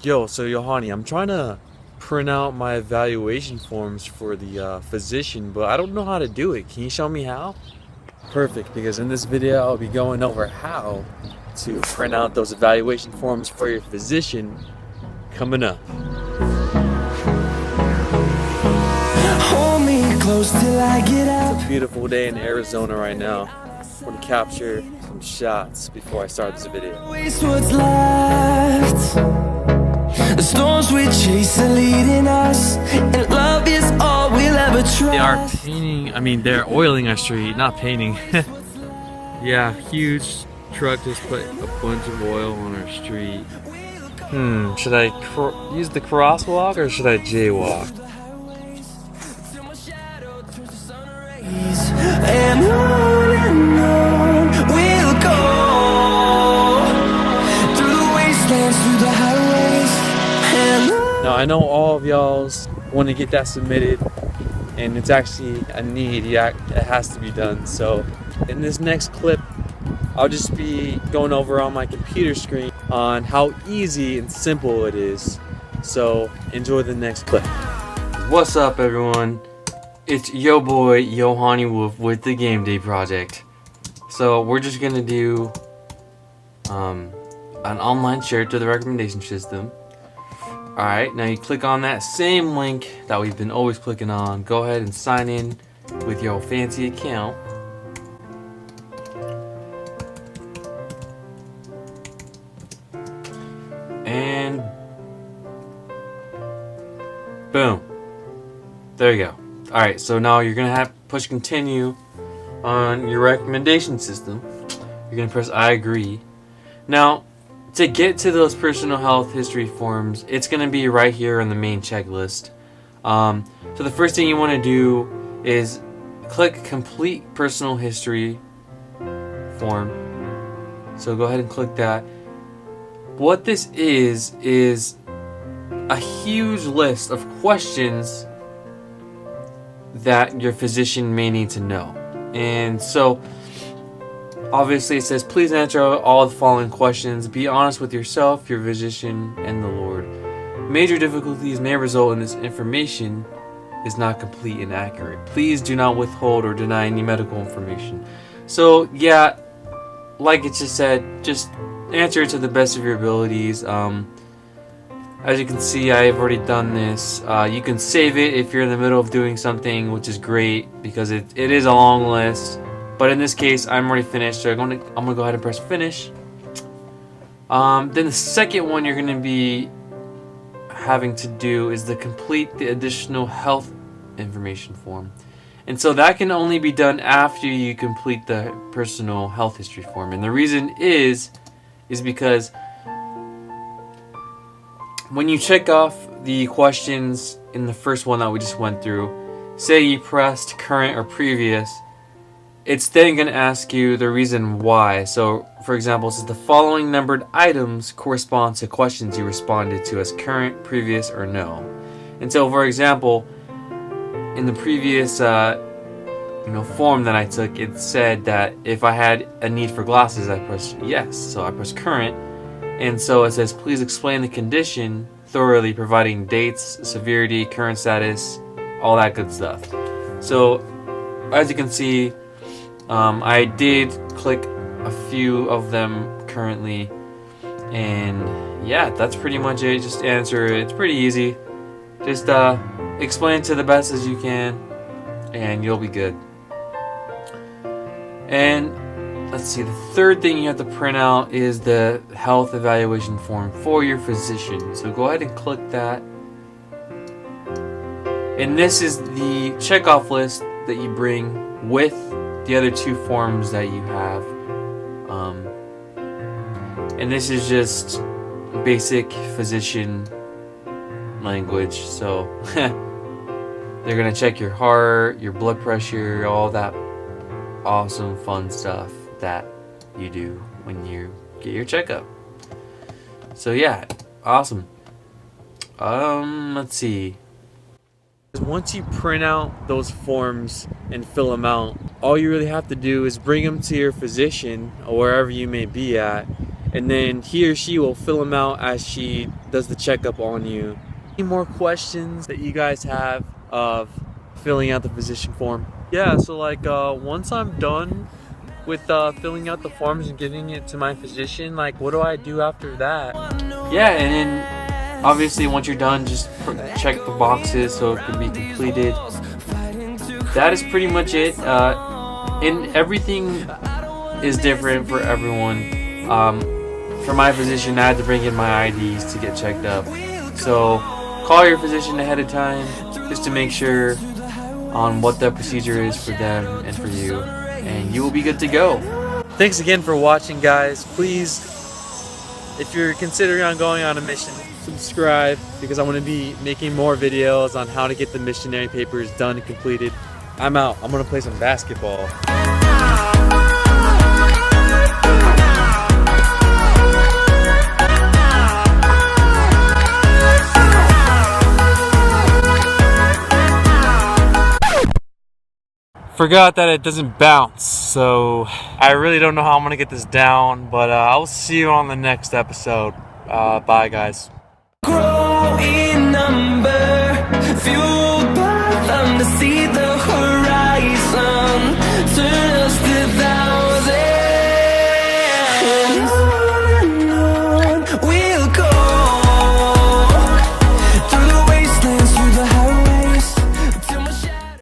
Yo, so Yohani, I'm trying to print out my evaluation forms for the physician, but I don't know how to do it. Can you show me how? Perfect, because in this video I'll be going over how to print out those evaluation forms for your physician coming up. Hold me close till I get out. It's a beautiful day in Arizona right now. I want to capture some shots before I start this video. Waste what's left. The storms we chase are leading us, and love is all we'll ever trust. They're oiling our street, not painting. Yeah, huge truck just put a bunch of oil on our street. Should I use the crosswalk or should I jaywalk? And on we'll go, through the wastelands, through the highways, and on. Now I know all of y'all's want to get that submitted, and it's actually a need. Yeah, it has to be done. So in this next clip, I'll just be going over on my computer screen on how easy and simple it is. So enjoy the next clip. What's up, everyone? It's yo boy Yohani Wolf with the Game Day Project. So we're just gonna do an online share to the recommendation system. Alright, now you click on that same link that we've been always clicking on. Go ahead and sign in with your fancy account. And boom. There you go. Alright, so now you're going to have to push continue on your recommendation system. You're going to press I agree. Now, to get to those personal health history forms, it's going to be right here on the main checklist. So the first thing you want to do is click complete personal history form. So go ahead and click that. What this is a huge list of questions that your physician may need to know. And so obviously it says please answer all the following questions. Be honest with yourself, your physician, and the Lord. Major difficulties may result in this information is not complete and accurate. Please do not withhold or deny any medical information. So yeah, like it just said, just answer it to the best of your abilities. As you can see, I've already done this. You can save it if you're in the middle of doing something, which is great because it is a long list. But in this case, I'm already finished, so I'm gonna go ahead and press finish. Then the second one you're gonna be having to do is to complete the additional health information form. And so that can only be done after you complete the personal health history form. And the reason is because when you check off the questions in the first one that we just went through, say you pressed current or previous, it's then going to ask you the reason why. So, for example, it says the following numbered items correspond to questions you responded to as current, previous, or no. And so, for example, in the previous form that I took, it said that if I had a need for glasses, I pressed yes. So I pressed current. And so it says, please explain the condition thoroughly, providing dates, severity, current status, all that good stuff. So, as you can see, I did click a few of them currently. And yeah, that's pretty much it. Just answer it. It's pretty easy. Just explain to the best as you can, and you'll be good. And let's see, the third thing you have to print out is the health evaluation form for your physician. So go ahead and click that. And this is the checkoff list that you bring with the other two forms that you have. And this is just basic physician language. So they're going to check your heart, your blood pressure, all that awesome fun stuff that you do when you get your checkup. So yeah, awesome. Let's see. Once you print out those forms and fill them out, all you really have to do is bring them to your physician or wherever you may be at, and then he or she will fill them out as she does the checkup on you. Any more questions that you guys have of filling out the physician form? Yeah, so like once I'm done with filling out the forms and giving it to my physician, like what do I do after that? Yeah, and then obviously once you're done, just check the boxes so it can be completed. That is pretty much it. And everything is different for everyone. For my physician, I had to bring in my IDs to get checked up. So call your physician ahead of time just to make sure on what the procedure is for them and for you, and you will be good to go. Thanks again for watching, guys. Please, if you're considering on going on a mission, subscribe, because I'm going to be making more videos on how to get the missionary papers done and completed. I'm out. I'm going to play some basketball. Forgot that it doesn't bounce, so I really don't know how I'm gonna get this down, but I'll see you on the next episode. Bye, guys. Grow in number,